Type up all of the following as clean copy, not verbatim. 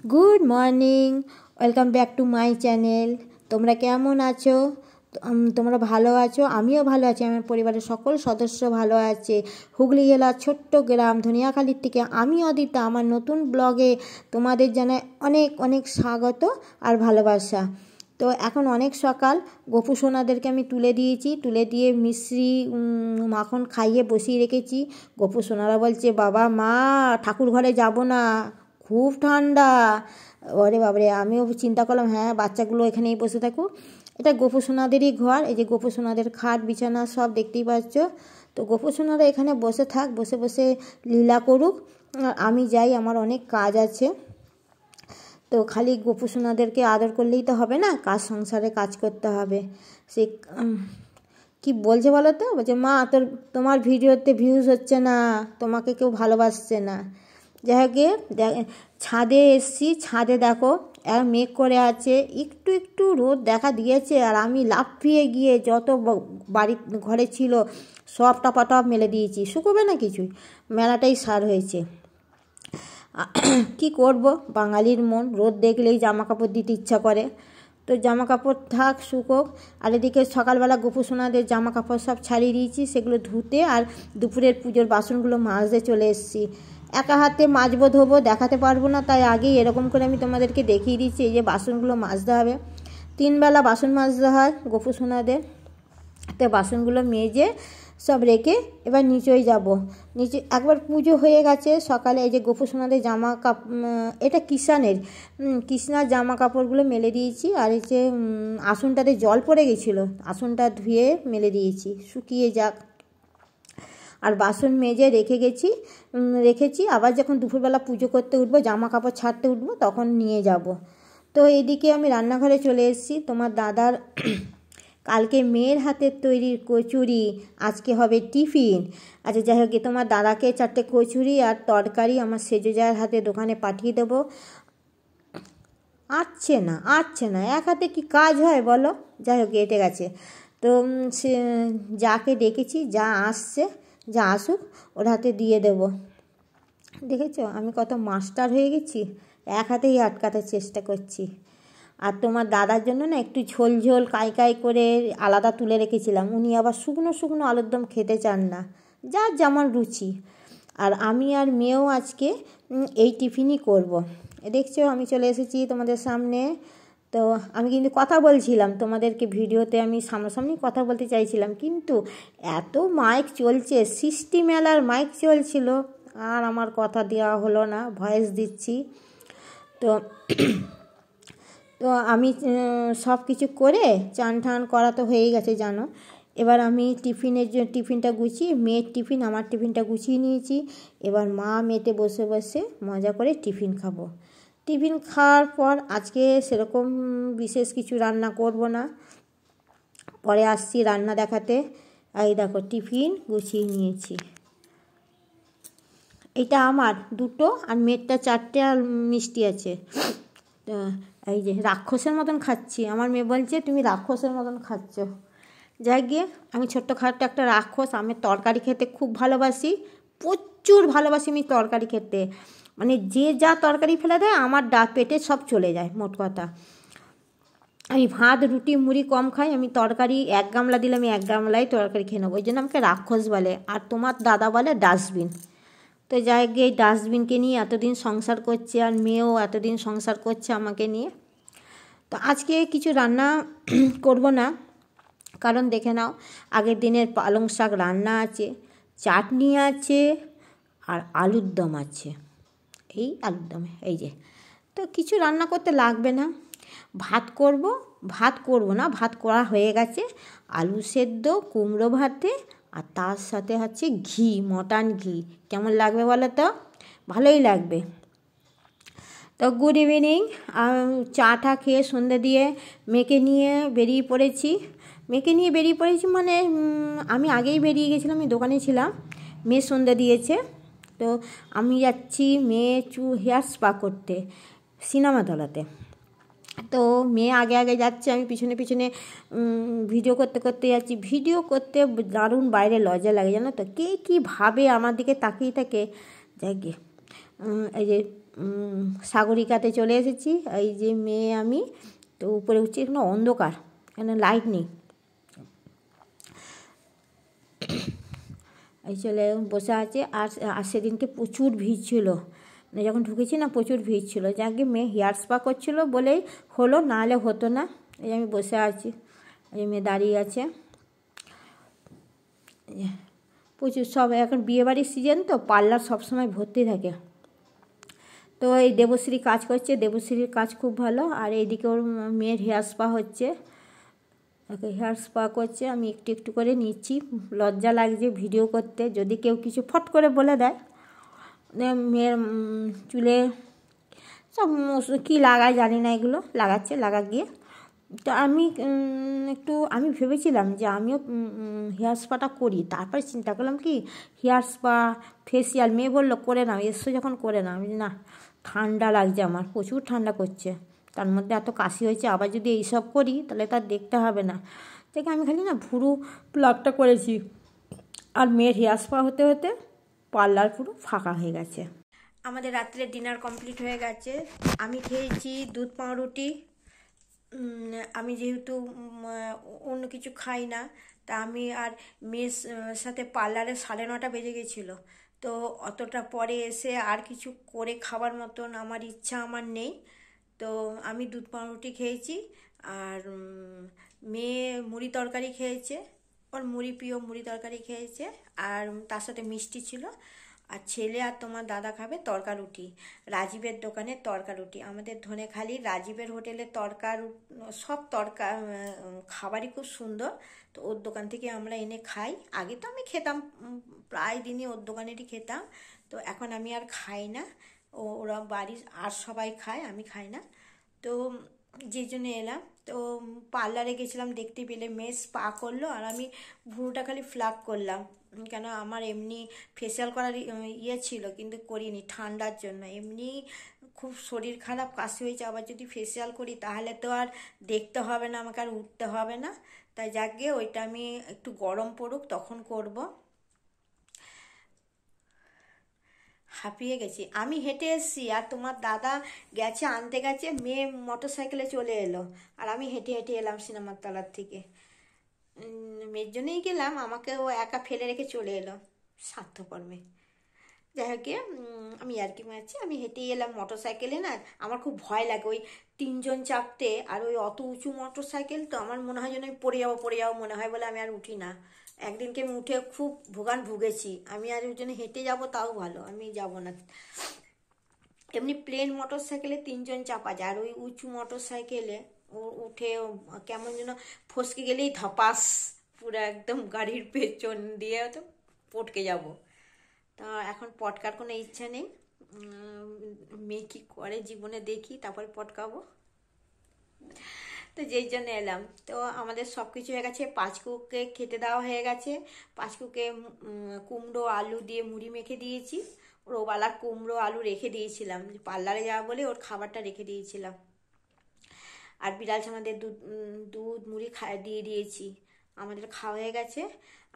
Good morning welcome back to my channel. তোমরা কেমন আছো? তোমরা ভালো আছো? আমিও ভালো আছি। আমার পরিবারের সকল সদস্য ভালো আছে। হুগলি জেলার ছোট্ট গ্রাম ধনিয়াখালীর থেকে আমি অদিতা আমার নতুন ব্লগে তোমাদের জানাই অনেক অনেক স্বাগত আর ভালোবাসা। তো এখন অনেক সকাল, গোপু সোনাদেরকে আমি তুলে দিয়েছি, তুলে দিয়ে মিশ্রি মাখন খাইয়ে বসিয়ে রেখেছি। গোপু সোনারা বলছে বাবা মা ঠাকুর ঘরে যাব না, খুব ঠান্ডা। ওরে বাবারে, আমিও চিন্তা করলাম হ্যাঁ বাচ্চাগুলো এখানেই বসে থাকুক। এটা গোপু সোনাদেরই ঘর, এই যে গোপু সোনাদের খাট বিছানা সব দেখতেই পাচ্ছ। তো গোপু সোনারা এখানে বসে থাক, বসে বসে লীলা করুক, আমি যাই, আমার অনেক কাজ আছে। তো খালি গোপু সোনাদেরকে আদর করলেই তো হবে না, কাজ সংসারে কাজ করতে হবে। সে কি বলছে বলো তো, বলছে মা তোমার ভিডিওতে ভিউজ হচ্ছে না, তোমাকে কেউ ভালোবাসছে না। যাই হোক, ছাদে এসছি, ছাদে দেখো মেঘ করে আছে, একটু একটু রোদ দেখা দিয়েছে, আর আমি লাফিয়ে গিয়ে যত বাড়ি ঘরে ছিল সব টপাটপ মেলে দিয়েছি, শুকোবে না কিছুই, মেলাটাই সার হয়েছে। কি করব, বাঙালির মন, রোদ দেখলেই জামা কাপড় দিতে ইচ্ছা করে। তো জামা কাপড় থাক শুকোক। আর এদিকে সকালবেলা গোপু সোনাদের জামা কাপড় সব ছাড়িয়ে দিয়েছি, সেগুলো ধুতে আর দুপুরের পুজোর বাসনগুলো মাজতে চলে এসেছি। একা হাতে মাজবো ধোবো দেখাতে পারবো না, তাই আগেই এরকম করে আমি তোমাদেরকে দেখিয়ে দিচ্ছি। এই যে বাসনগুলো মাজতে হবে, 3 বেলা বাসন মাজতে হয় গোপু সোনাদের। তো বাসনগুলো মেজে সব রেখে এবার নিচেই যাব। নিচে একবার পুজো হয়ে গেছে সকালে। এই যে গোপু সোনাদের জামা এটা কৃষ্ণার জামা কাপড়গুলো মেলে দিয়েছি। আর এই যে আসনটাতে জল পড়ে গেছিলো, আসনটা ধুয়ে মেলে দিয়েছি, শুকিয়ে যাক। আর বাসন মেজে রেখেছি, আবার যখন দুপুরবেলা পুজো করতে উঠবো, জামা কাপড় ছাড়তে উঠবো, তখন নিয়ে যাব। তো এদিকে আমি রান্নাঘরে চলে এসেছি। তোমার দাদার কালকে মেয়ের হাতের তৈরি কচুরি, আজকে হবে টিফিন। আচ্ছা যাই হোক, তোমার দাদাকে 4টে কচুরি আর তরকারি আমার সেজো জায়ের হাতে দোকানে পাঠিয়ে দেবো। আসছে না, এক হাতে কি কাজ হয় বলো? যাই হোক, এটে গেছে। তো সে যাকে ডেকেছি, যা আসুক, ওর হাতে দিয়ে দেবো। দেখেছো আমি কত মাস্টার হয়ে গেছি, এক হাতেই আটকাতে চেষ্টা করছি। আর তোমার দাদার জন্য না একটু ঝোল কাই করে আলাদা তুলে রেখেছিলাম। উনি আবার শুকনো আলুর দম খেতে চান না, যার যেমন রুচি। আর আমি আর মেয়েও আজকে এই টিফিনই করব। দেখছো আমি চলে এসেছি তোমাদের সামনে। তো আমি কিন্তু কথা বলছিলাম তোমাদেরকে, ভিডিওতে আমি সামনাসামনি কথা বলতে চাইছিলাম, কিন্তু এত মাইক চলছে, সৃষ্টি মেলার মাইক চলছিল, আর আমার কথা দেওয়া হলো না, ভয়েস দিচ্ছি। তো আমি সব কিছু করে চান ঠান করা তো হয়েই গেছে জানো। এবার আমি টিফিনটা গুছিয়ে, মেয়ের টিফিন আমার টিফিনটা গুছিয়ে নিয়েছি। এবার মা মেয়েতে বসে বসে মজা করে টিফিন খাবো। টিফিন খাওয়ার পর আজকে সেরকম বিশেষ কিছু রান্না করব না, পরে আসছি রান্না দেখাতে। এই দেখো টিফিন গুছিয়ে নিয়েছি, এটা আমার 2টো আর মেয়েরটা 4টে, আর মিষ্টি আছে। তো এই যে রাক্ষসের মতন খাচ্ছি, আমার মেয়ে বলছে তুমি রাক্ষসের মতন খাচ্ছ। যাই গিয়ে, আমি ছোট্টখাটো একটা রাক্ষস। আমি তরকারি খেতে খুব ভালোবাসি, প্রচুর ভালোবাসি আমি তরকারি খেতে। মানে যে যা তরকারি ফেলে দেয় আমার পেটে সব চলে যায়, মোট কথা। আমি ভাত রুটি মুড়ি কম খাই, আমি তরকারি 1 গামলা দিলে আমি 1 গামলাই তরকারি খেয়ে নেবো, ওই জন্য আমাকে রাক্ষস বলে। আর তোমার দাদা বলে ডাস্টবিন। তো যাই গিয়ে এই ডাস্টবিনকে নিয়ে এতদিন সংসার করছে, আর মেয়েও এতদিন সংসার করছে আমাকে নিয়ে। তো আজকে কিছু রান্না করব না, কারণ দেখে নাও আগের দিনের পালং শাক রান্না আছে, চাটনি আছে, আর আলুর দম আছে। এই আলুর দমে এই যে, তো কিছু রান্না করতে লাগবে না। ভাত করব না, ভাত করা হয়ে গেছে। আলু সেদ্ধ, কুমড়ো ভাতে, আর তার সাথে হচ্ছে ঘি, মটন ঘি। কেমন লাগবে বলো তো? ভালোই লাগবে। তো গুড ইভিনিং, চাটা খেয়ে সন্ধ্যে দিয়ে মেয়েকে নিয়ে বেরিয়ে পড়েছি। মানে আমি আগেই বেরিয়ে গেছিলাম, আমি দোকানে ছিলাম, মেয়ে সন্ধ্যে দিয়েছে। তো আমি যাচ্ছি মেয়ে হেয়ার স্পা করতে সিনেমাতলাতে। তো মেয়ে আগে যাচ্ছে, আমি পিছনে ভিডিও করতে যাচ্ছি। ভিডিও করতে দারুণ বাইরে লজ্জা লাগে জানো তো, কে কী ভাবে আমার দিকে তাকিয়ে থাকে। যাই গিয়ে এই যে সাগরিকাতে চলে এসেছি। এই যে মেয়ে আমি, তো উপরে উঠছি, এখানে অন্ধকার, এখানে লাইট নেই। এই চলে বসে আছে। আর সেদিনকে প্রচুর ভিড় ছিল, মানে যখন ঢুকেছি না প্রচুর ভিড় ছিল। যাকে মেয়ে হেয়ার স্পা করছিলো বলেই হলো, নাহলে হতো না। এই আমি বসে আছি, এই মেয়ে দাঁড়িয়ে আছে। প্রচুর সব, এখন বিয়েবাড়ির সিজন তো পার্লার সবসময় ভর্তি থাকে। তো এই দেবশ্রী কাজ করছে, দেবশ্রীর কাজ খুব ভালো। আর এইদিকে ওর মেয়ের হেয়ার স্পা হচ্ছে, ওকে হেয়ার স্পা করছে। আমি একটু একটু করে নিচ্ছি, লজ্জা লাগছে ভিডিও করতে, যদি কেউ কিছু ফট করে বলে দেয়। মেয়ের চুলে সব কী লাগায় জানি না, এগুলো লাগাচ্ছে, গিয়ে। তো আমি ভেবেছিলাম যে আমিও হেয়ার স্পাটা করি। তারপরে চিন্তা করলাম কি হেয়ার স্পা ফেসিয়াল, মেয়ে বললো করে নাও, এসো যখন করে নাও। আমি না, ঠান্ডা লাগছে, আমার প্রচুর ঠান্ডা করছে, তার মধ্যে এত কাশি হয়েছে। আবার যদি এইসব করি তাহলে তার দেখতে হবে না। দেখে আমি খালি না ভুরু প্লাগটা করেছি। আর মেয়ের হেয়ার স্পা হতে হতে পার্লার পুরো ফাঁকা হয়ে গেছে। আমাদের রাত্রে ডিনার কমপ্লিট হয়ে গেছে। আমি খেয়েছি দুধ পাউরুটি। আমি যেহেতু অন্য কিছু খাই না, তা আমি আর মেয়ের সাথে পার্লারে 9:30 বেজে গেছিলো। তো অতটা পরে এসে আর কিছু করে খাবার মতন আমার ইচ্ছা আমার নেই। তো আমি দুধ পাউরুটি খেয়েছি। আর মেয়ে মুড়ি তরকারি খেয়েছে, ওর মুড়ি প্রিয়, মুড়ি তরকারি খেয়েছে। আর তার সাথে মিষ্টি ছিল। আর ছেলে আর তোমার দাদা খাবে তড়কা রুটি, রাজীবের দোকানে তড়কা রুটি। আমাদের ধনেখালি রাজীবের হোটেলে সব তড়কা খাবারই খুব সুন্দর। তো ওর দোকান থেকে আমরা এনে খাই। আগে তো আমি খেতাম, প্রায় দিনই ওর দোকানেরই খেতাম। তো এখন আমি আর খাই না, ওরা বাড়ির আর সবাই খায়, আমি খাই না। তো যে জন্য এলাম। তো পার্লারে গেছিলাম, দেখতে পেলে মেয়ে স্পা করলো, আর আমি ভুরুটা খালি ফ্লাক করলাম। কেন আমার এমনি ফেসিয়াল করার ইয়ে ছিল, কিন্তু করিনি ঠান্ডার জন্য। এমনি খুব শরীর খারাপ, কাশি হয়েছে, আবার যদি ফেসিয়াল করি তাহলে তো আর দেখতে হবে না, আমাকে আর উঠতে হবে না। তাই যাকে ওইটা আমি একটু গরম পড়ুক তখন করব। হাঁপিয়ে গেছি, আমি হেঁটে এসেছি, আর তোমার দাদা গেছে আনতে গেছে, মেয়ে মোটর সাইকেলে চলে এলো, আর আমি হেঁটে হেঁটে এলাম সিনেমার তলার থেকে। মেয়ের জন্যই গেলাম, আমাকে ও একা ফেলে রেখে চলে এলো, স্বার্থপর মেয়ে। যাই হোক, আমি আর কি মারছি, আমি হেঁটেই এলাম মোটর সাইকেলে। না, আমার খুব ভয় লাগে ওই 3জন চাপতে, আর ওই অত উঁচু মোটর সাইকেল, তো আমার মনে হয় যেন আমি পড়ে যাবো মনে হয়, বলে আমি আর উঠি না। একদিনকে আমি উঠে খুব ভুগেছি। আমি আর ওই জন্য হেঁটে যাবো তাও ভালো, আমি যাব না। এমনি প্লেন মোটর সাইকেলে 3জন চাপা যায়, আর ওই উঁচু মোটর সাইকেলে উঠে কেমন যেন ফসকে গেলেই ধপাস, পুরো একদম গাড়ির পেছন দিয়ে তো পটকে যাব। তা এখন পটকার কোনো ইচ্ছা নেই। মেয়ে কী করে জীবনে দেখি, তারপরে পটকাবো। তো যেই জন্য এলাম। তো আমাদের সব কিছু হয়ে গেছে, পাঁচকুকে খেতে দেওয়া হয়ে গেছে। পাঁচকুকে কুমড়ো আলু দিয়ে মুড়ি মেখে দিয়েছি। ওর ওবেলার কুমড়ো আলু রেখে দিয়েছিলাম, পার্লারে যাওয়া বলে ওর খাবারটা রেখে দিয়েছিলাম। আর বিড়াল ছানাদের দুধ মুড়ি দিয়ে দিয়েছি। আমাদের খাওয়া হয়ে গেছে।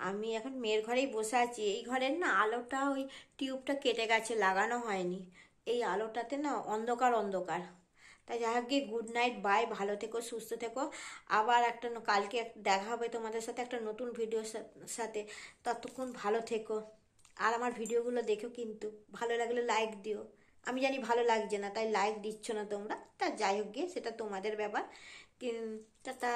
আমি এখন মেয়ের ঘরেই বসে আছি। এই ঘরের না আলোটা, ওই টিউবটা কেটে গেছে, লাগানো হয়নি। এই আলোটাতে না অন্ধকার অন্ধকার। তাই যাই হোক, গুড নাইট, বাই, ভালো থেকো, সুস্থ থেকো। আবার কালকে দেখা হবে তোমাদের সাথে একটা নতুন ভিডিওর সাথে। ততক্ষণ ভালো থেকো। আর আমার ভিডিওগুলো দেখো, কিন্তু ভালো লাগলে লাইক দিও। আমি জানি ভালো লাগছে না, তাই লাইক দিচ্ছ না তোমরা। তা যাই হোক গিয়ে, সেটা তোমাদের ব্যাপার। টাটা।